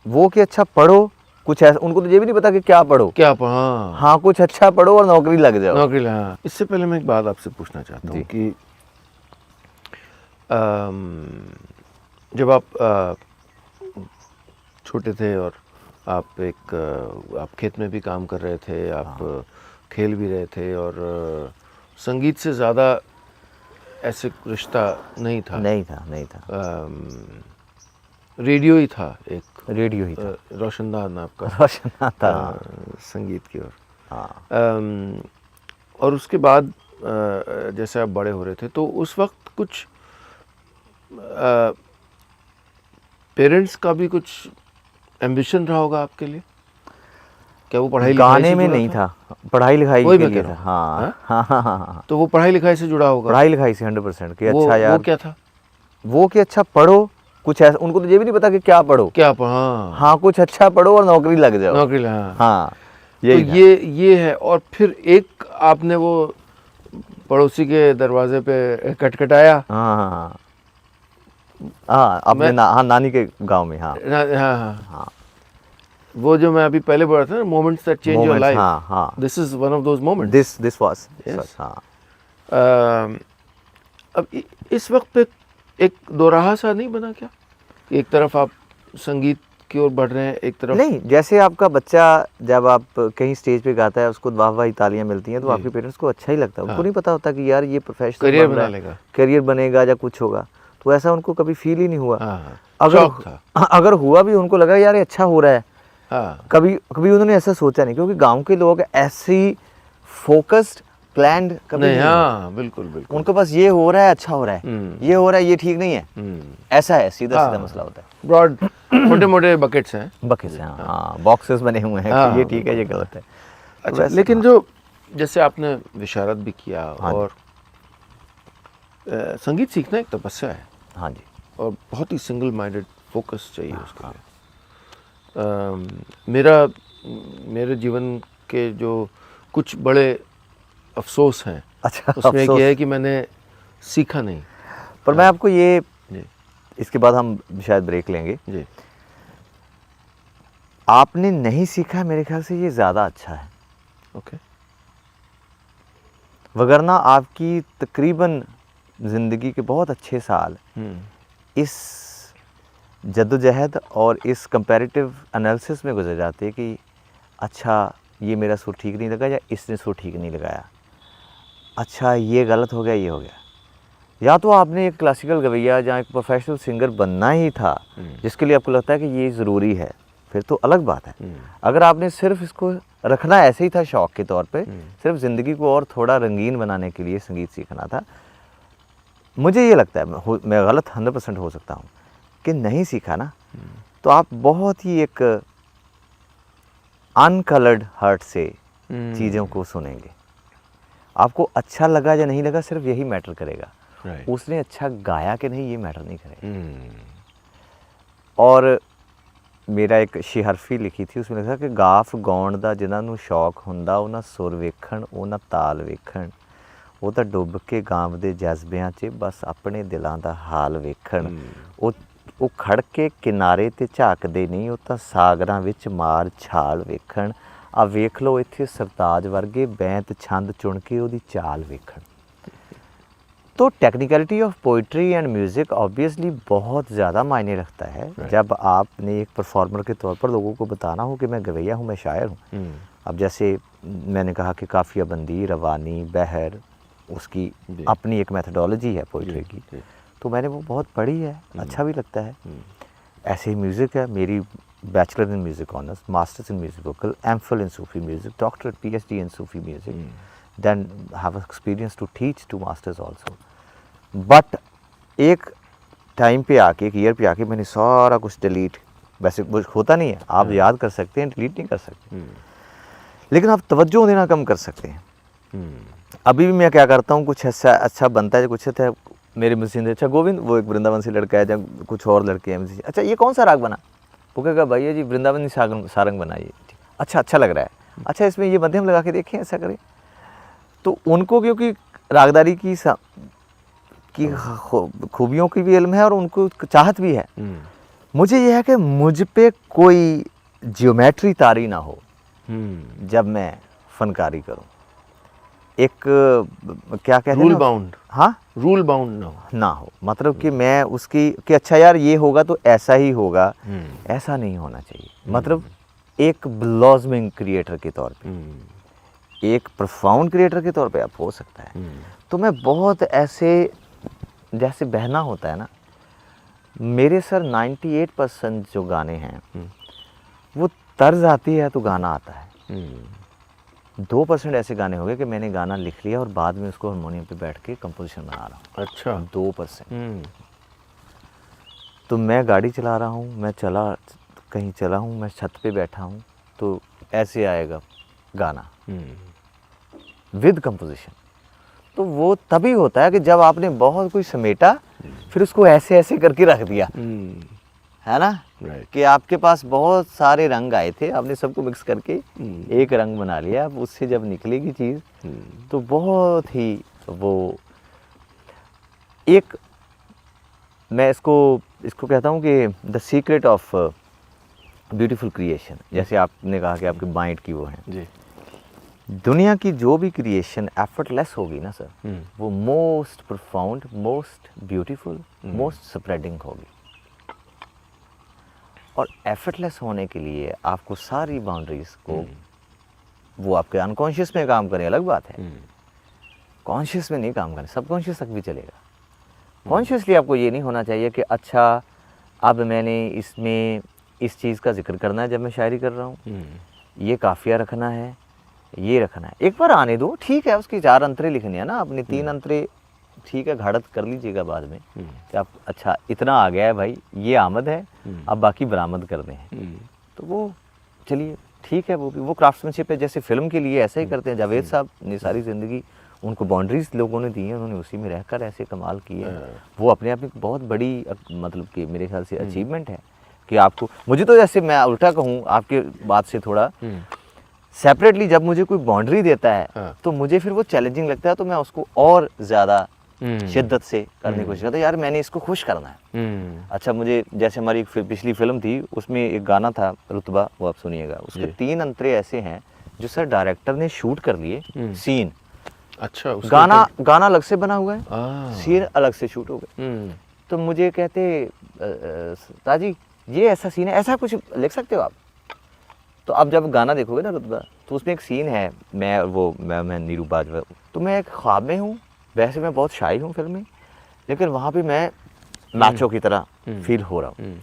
वो कि अच्छा पढ़ो, कुछ ऐसा, उनको तो ये भी नहीं पता कि क्या पढ़ो, क्या हाँ हाँ कुछ अच्छा पढ़ो और नौकरी लग जाओ। नौकरी। हाँ, इससे पहले मैं एक बात आपसे पूछना चाहता हूँ जी। कि जब आप छोटे थे और आप खेत में भी काम कर रहे थे, आप खेल भी रहे थे, और संगीत से ज़्यादा ऐसे रिश्ता नहीं था। नहीं था। रेडियो ही था, एक रेडियो ही था, रोशनदान आपका रोशन था। संगीत की ओर। हाँ और उसके बाद जैसे आप बड़े हो रहे थे तो उस वक्त कुछ पेरेंट्स का भी कुछ एम्बिशन रहा होगा आपके लिए? क्या वो पढ़ाई लिखाई गाने से में जुड़ा नहीं था? था, पढ़ाई लिखाई वही के मैं लिए कह था। रहा हूँ। हाँ हाँ? हाँ हाँ हाँ, तो वो पढ़ाई लिखाई से जुड़ा होगा। पढ़ाई लिखाई से 100% कि वो अच्छा यार, वो क्या था? वो कि अच्छा पढ़ो, कुछ ऐसा, उनको तो ये भी नहीं पता कि क्या पढ़ो, क्या हाँ हाँ कुछ अच्छा पढ़ो और नौकरी लग जाओ। नौकरी। हाँ, हाँ तो यही था। ये है। और फिर एक आपने वो पड़ोसी के दरवाजे पे खटखटाया। हाँ हाँ हाँ हाँ, अपने मैं हाँ नानी के गांव में। हाँ हाँ हाँ हाँ, हाँ, वो जो मैं अभी पहले बोल रहा था ना, moments that change your moments, life, हाँ हाँ, this is one of those moments. This was Yes. सच। हाँ अब इस वक्त पे एक दोराहा सा नहीं बना क्या? एक तरफ आप संगीत की ओर बढ़ रहे हैं, एक तरफ नहीं, जैसे आपका बच्चा जब आप कहीं स्टेज पे गाता है, उसको वाह वाह तालियां मिलती हैं, तो आपके पेरेंट्स को अच्छा ही लगता है। उनको नहीं पता होता कि यार ये प्रोफेशनल करियर बन बना रहा है, लेगा। करियर बनेगा या कुछ होगा, तो ऐसा उनको कभी फील ही नहीं हुआ। हाँ, अगर शौक था। अगर हुआ भी, उनको लगा यार ये अच्छा हो रहा है, हाँ कभी कभी उन्होंने ऐसा सोचा नहीं, क्योंकि गांव के लोग ऐसी फोकस्ड प्लान्ड कभी नहीं, नहीं हुआ। हाँ बिल्कुल बिल्कुल। उनको बस ये हो रहा है, अच्छा हो रहा है, ये हो रहा है, ये ठीक नहीं है, ऐसा है, सीधा सीधा मसला होता है। ब्रॉड मोटे मोटे बकेट्स हैं। बकेट्स हैं, हाँ बॉक्सेस बने हुए हैं कि ये ठीक है, ये गलत है। तो अच्छा, वैसे लेकिन हाँ, जो जैसे आपने विशारद भी किया, हाँ जी, और संगीत सीखना एक तपस्या है, हाँ जी, और बहुत ही सिंगल माइंडेड फोकस चाहिए उसके लिए। मेरा मेरे जीवन के जो कुछ बड़े अफसोस हैं, अच्छा उसमें एक अफसोस। ये है कि मैंने सीखा नहीं। पर मैं आपको ये, जी इसके बाद हम शायद ब्रेक लेंगे, जी। आपने नहीं सीखा है, मेरे ख्याल से ये ज़्यादा अच्छा है। ओके। वगरना आपकी तकरीबन ज़िंदगी के बहुत अच्छे साल इस जद्दोजहद और इस कंपैरेटिव एनालिसिस में गुजर जाते हैं कि अच्छा ये मेरा सुर ठीक नहीं लगा, या इसने सुर ठीक नहीं लगाया, अच्छा ये गलत हो गया, ये हो गया। या तो आपने एक क्लासिकल गवैया या एक प्रोफेशनल सिंगर बनना ही था, जिसके लिए आपको लगता है कि ये ज़रूरी है, फिर तो अलग बात है। अगर आपने सिर्फ इसको रखना ऐसे ही था शौक़ के तौर पे, सिर्फ ज़िंदगी को और थोड़ा रंगीन बनाने के लिए संगीत सीखना था, मुझे ये लगता है, मैं गलत 100% हो सकता हूँ, कि नहीं सीखा ना, तो आप बहुत ही एक अनकलर्ड हार्ट से चीज़ों को सुनेंगे। आपको अच्छा लगा या नहीं लगा, सिर्फ यही मैटर करेगा। उसने अच्छा गाया कि नहीं, ये मैटर नहीं करेगा। और मेरा एक शिहरफी लिखी थी, उसमें लिखा कि गाफ गाउण दा जिन्हां नूं शौक हुंदा, ਉਹਨਾਂ ਸੁਰ ਵੇਖਣ ਉਹਨਾਂ ਤਾਲ ਵੇਖਣ, ਉਹ ਤਾਂ ਡੁੱਬ ਕੇ ਗਾਉਂਦੇ ਜਜ਼ਬਿਆਂ 'ਚ ਬਸ ਆਪਣੇ ਦਿਲਾਂ ਦਾ ਹਾਲ ਵੇਖਣ, ਉਹ ਖੜ ਕੇ ਕਿਨਾਰੇ ਤੇ ਝਾਕਦੇ ਨਹੀਂ, ਉਹ ਤਾਂ ਸਾਗਰਾਂ ਵਿੱਚ ਮਾਰ ਛਾਲ ਵੇਖਣ, ਆ ਵੇਖ ਲਓ ਇੱਥੇ ਸਰਤਾਜ ਵਰਗੇ ਬੈਂਤ ਛੰਦ ਚੁਣ ਕੇ ਉਹਦੀ ਚਾਲ ਵੇਖਣ। तो technicality of poetry and music obviously बहुत ज़्यादा मायने रखता है। जब आपने एक परफॉर्मर के तौर पर लोगों को बताना हो कि मैं गवैया हूँ, मैं शायर हूँ। अब जैसे मैंने कहा कि काफ़िया बंदी, रवानी, बहर, उसकी अपनी एक मेथडोलॉजी है पोइट्री की, तो मैंने वो बहुत पढ़ी है, अच्छा भी लगता है। ऐसे ही म्यूज़िक है, मेरी bachelor in music honours, masters in music vocal, MPhil in Sufi music, doctorate PhD in Sufi music, then have experience to teach 2 masters also. But एक टाइम पे आके, एक ईयर पे आके मैंने सारा कुछ डिलीट, वैसे कुछ होता नहीं है, आप याद कर सकते हैं, डिलीट नहीं कर सकते, लेकिन आप तवज्जो देना कम कर सकते हैं। अभी भी मैं क्या करता हूँ, कुछ ऐसा अच्छा बनता है, कुछ अच्छा मेरे मुझसे अच्छा गोविंद, वो एक वृंदावन से लड़का है, जब कुछ और लड़के हैं मुझसे, अच्छा ये कौन सा राग बना, वो कहेगा भैया जी वृंदावन सारंग बनाइए, अच्छा लग रहा है, अच्छा इसमें ये मध्यम लगा के देखें, ऐसा करें। तो उनको क्योंकि रागदारी की खूबियों की भी इल्म है और उनको चाहत भी है, मुझे यह है कि मुझ पे कोई ज्योमेट्री तारी ना हो जब मैं फनकारी करूं। एक क्या कहते हैं रूल ना, बाउंड, हाँ रूल बाउंड ना हो, मतलब कि मैं उसकी कि अच्छा यार ये होगा तो ऐसा ही होगा, ऐसा नहीं होना चाहिए। मतलब एक ब्लॉसमिंग क्रिएटर के तौर पे, एक प्रोफाउंड क्रिएटर के तौर पे आप हो सकता है। तो मैं बहुत ऐसे, जैसे बहना होता है ना, मेरे सर 98% जो गाने हैं वो तर्ज आती है तो गाना आता है। 2% ऐसे गाने हो गए कि मैंने गाना लिख लिया और बाद में उसको हारमोनियम पे बैठ के कंपोजिशन बना रहा हूँ। अच्छा। 2%। तो मैं गाड़ी चला रहा हूँ, मैं कहीं चला हूँ, मैं छत पे बैठा हूँ, तो ऐसे आएगा गाना विद कंपोजिशन। तो वो तभी होता है कि जब आपने बहुत कुछ समेटा, फिर उसको ऐसे ऐसे करके रख दिया, है ना, कि आपके पास बहुत सारे रंग आए थे, आपने सबको मिक्स करके एक रंग बना लिया। अब उससे जब निकलेगी चीज़ तो बहुत ही वो एक, मैं इसको कहता हूँ कि the secret of beautiful creation. जैसे आपने कहा कि आपके माइंड की वो है जी, दुनिया की जो भी क्रिएशन एफर्टलेस होगी ना सर, वो most profound, most beautiful, most spreading होगी। और एफर्टलेस होने के लिए आपको सारी बाउंड्रीज को, वो आपके अनकॉन्शियस में काम करें अलग बात है, कॉन्शियस में नहीं काम करें, सबकॉन्शियस तक भी चलेगा। कॉन्शियसली आपको ये नहीं होना चाहिए कि अच्छा अब मैंने इसमें इस चीज़ का जिक्र करना है जब मैं शायरी कर रहा हूँ, ये काफिया रखना है, ये रखना है। एक बार आने दो, ठीक है, उसकी 4 अंतरे लिखनी है ना, अपनी 3 अंतरे ठीक है घाड़त कर लीजिएगा बाद में कि आप अच्छा इतना आ गया है भाई, ये आमद है, अब बाकी बरामद करने हैं। तो वो चलिए ठीक है, वो क्राफ्ट्समैनशिप है। जैसे फिल्म के लिए ऐसा ही करते हैं। जावेद साहब ने सारी ज़िंदगी, उनको बाउंड्रीज लोगों ने दी हैं, उन्होंने उसी में रहकर ऐसे कमाल किए हैं। वो अपने आप में बहुत बड़ी मतलब कि मेरे ख्याल से अचीवमेंट है कि आपको, मुझे तो जैसे मैं उल्टा कहूँ आपके बात से थोड़ा सेपरेटली, जब मुझे कोई बाउंड्री देता है तो मुझे फिर वो चैलेंजिंग लगता है, तो मैं उसको और ज़्यादा शिद्दत से करने की कोशिश करता हूँ। यार मैंने इसको खुश करना है। अच्छा, मुझे जैसे हमारी एक पिछली फिल्म थी, उसमें एक गाना था रुतबा, वो आप सुनिएगा। उसके 3 अंतरे ऐसे हैं जो सर डायरेक्टर ने शूट कर लिए सीन। अच्छा, गाना अलग से बना हुआ है, सीन अलग से शूट हो गए। तो मुझे कहते ताजी ये ऐसा सीन है, ऐसा कुछ लिख सकते हो आप? तो अब जब गाना देखोगे ना रुतबा, तो उसमें एक सीन है, मैं नीरू बाजवा, तो मैं एक ख्वाब में हूँ। वैसे मैं बहुत शाई हूँ फिल्म में, लेकिन वहाँ पे मैं नाचो की तरह फील हो रहा हूँ।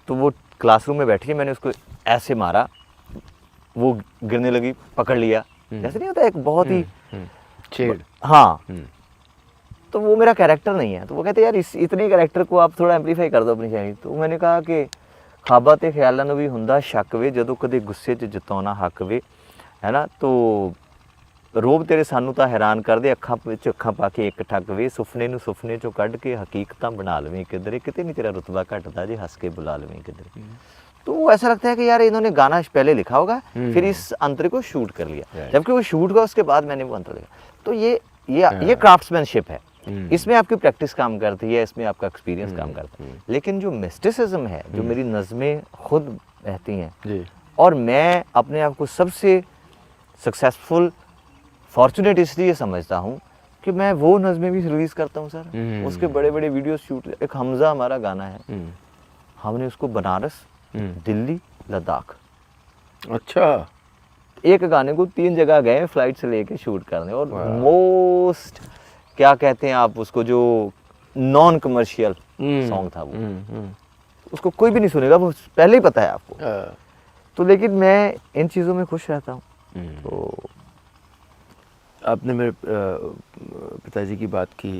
तो वो क्लासरूम में बैठी है, मैंने उसको ऐसे मारा, वो गिरने लगी, पकड़ लिया, जैसे नहीं होता एक बहुत ही छेड़। हाँ, तो वो मेरा कैरेक्टर नहीं है। तो वो कहते यार इतने कैरेक्टर को आप थोड़ा एम्पलीफाई कर दो अपनी शायरी। तो मैंने कहा कि ख्वाबां ते ख्यालां नूं भी हुंदा शक वे, जदों कदे गुस्से 'ਚ जताउणा हक वे, है ना। तो रोब तेरे सानू तां हैरान कर दे, अखां विच अखां पा के एक ठग वे, सुफने नूं सुफने 'चों कढ के हकीकतां बना लवें किधरे, किते नहीं तेरा रुतबा घटदा जे हंस के बुला लवें किधरे। तो ऐसा लगता है कि यार इन्होंने गाना पहले लिखा होगा, फिर इस अंतर को शूट कर लिया, जबकि वो शूट हुआ उसके बाद मैंने वो अंतर लिखा। तो ये क्राफ्ट्समैनशिप है। इसमें आपकी प्रैक्टिस काम करती है, इसमें आपका एक्सपीरियंस काम करता है। लेकिन जो मिस्टिसिज्म है, जो मेरी नज़में खुद रहती हैं, और मैं अपने आप को सबसे सक्सेसफुल, फॉर्चुनेट इसलिए समझता हूँ कि मैं वो नज़में भी रिलीज़ करता हूँ सर। उसके बड़े बड़े वीडियोस शूट, एक हमजा हमारा गाना है, हमने उसको बनारस, दिल्ली, लद्दाख, अच्छा, एक गाने को 3 जगह गए फ्लाइट से लेके शूट करने। और मोस्ट क्या कहते हैं आप उसको, जो नॉन कमर्शियल सॉन्ग था वो, उसको कोई भी नहीं सुनेगा, वो पहले ही पता है आपको। तो लेकिन मैं इन चीज़ों में खुश रहता हूँ। तो आपने मेरे पिताजी की बात की,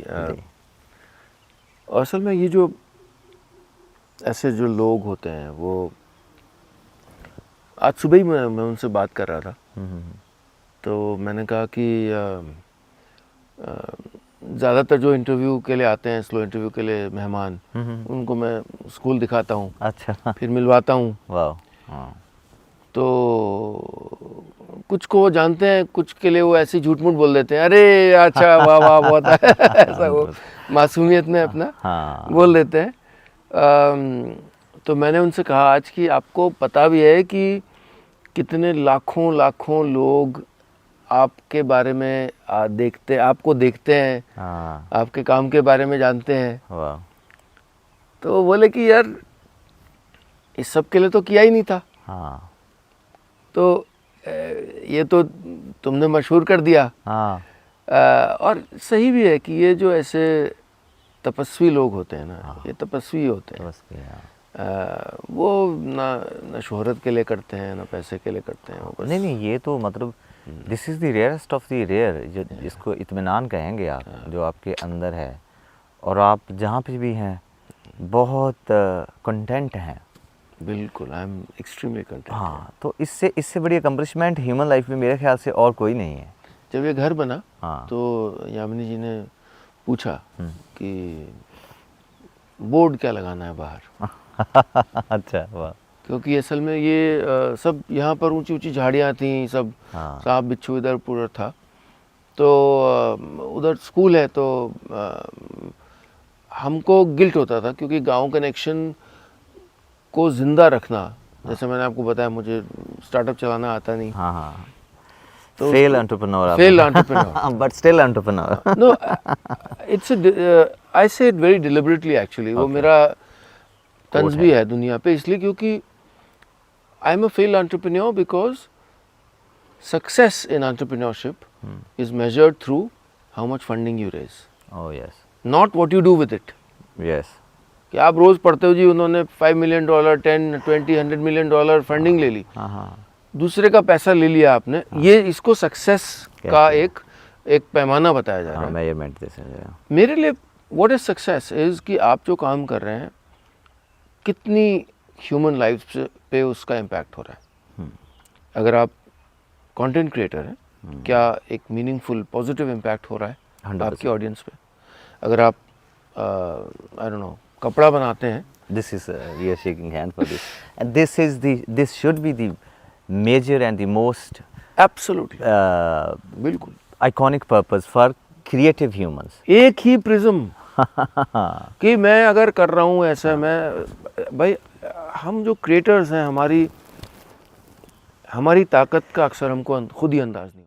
और असल में ये जो ऐसे जो लोग होते हैं, वो आज सुबह ही मैं उनसे बात कर रहा था, तो मैंने कहा कि ज़्यादातर जो इंटरव्यू के लिए आते हैं, स्लो इंटरव्यू के लिए मेहमान, उनको मैं स्कूल दिखाता हूँ, अच्छा, फिर मिलवाता हूँ। वाह, हाँ। तो कुछ को वो जानते हैं, कुछ के लिए वो ऐसे झूठ मूठ बोल देते हैं, अरे अच्छा वाह वाह बहुत ऐसा वो मासूमियत में अपना बोल देते हैं। तो मैंने उनसे कहा आज कि आपको पता भी है कि कितने लाखों लाखों लोग आपके बारे में आपको देखते हैं, हाँ आपके काम के बारे में जानते हैं। वाह तो वो बोले कि यार इस सब के लिए तो किया ही नहीं था, हाँ तो ये तो तुमने मशहूर कर दिया। हाँ और सही भी है कि ये जो ऐसे तपस्वी लोग होते हैं ना, ये तपस्वी होते हैं। बस हाँ। वो ना शोहरत के लिए करते हैं, ना पैसे के लिए करते हैं, वो बस नहीं नहीं, ये तो मतलब this is the rarest of the rare, जो जिसको इत्मीनान कहेंगे आप, जो आपके अंदर है और आप जहाँ पे भी हैं बहुत कंटेंट हैं। बिल्कुल, आई एम एक्सट्रीमली कंटेंट। हाँ, तो इससे बड़ी अकम्पलिशमेंट ह्यूमन लाइफ में मेरे ख्याल से और कोई नहीं है। जब ये घर बना हाँ तो यामिनी जी ने पूछा कि बोर्ड क्या लगाना है बाहर। अच्छा वाह। क्योंकि असल में ये सब यहाँ पर ऊंची ऊंची झाड़ियाँ थी, सब हाँ सांप बिच्छू इधर पूरा था। तो उधर स्कूल है, तो हमको गिल्ट होता था क्योंकि गांव कनेक्शन को ज़िंदा रखना, जैसे मैंने आपको बताया मुझे स्टार्टअप चलाना आता नहीं। हाँ हाँ, तो fail entrepreneur, fail entrepreneur but still entrepreneur. No, it's I say it very deliberately actually. वो मेरा तंज भी है दुनिया पे, इसलिए क्योंकि I am a fail entrepreneur because success in entrepreneurship is measured through how much funding you raise, oh yes not what you do with it. Yes, कि आप रोज़ पढ़ते हो जी उन्होंने $5 मिलियन, 10, 20, $100 मिलियन फंडिंग ले ली, हाँ हाँ दूसरे का पैसा ले लिया आपने, ये इसको सक्सेस का एक पैमाना बताया जा रहा है। मेजरमेंट जैसे मेरे लिए व्हाट इज सक्सेस इज़ कि आप जो काम कर रहे हैं कितनी ह्यूमन लाइफ पे उसका इम्पैक्ट हो रहा है। अगर आप कंटेंट क्रिएटर हैं, क्या एक मीनिंगफुल पॉजिटिव इम्पैक्ट हो रहा है 100%। आपकी ऑडियंस पे। अगर आप आई डोंट नो कपड़ा बनाते हैं, this is we are shaking hand for this, and this should be the major and the most absolutely बिल्कुल iconic purpose for creative humans. एक ही प्रिज्म कि मैं अगर कर रहा हूँ ऐसा, मैं भाई हम जो क्रिएटर्स हैं, हमारी ताकत का अक्सर हमको खुद ही अंदाज नहीं।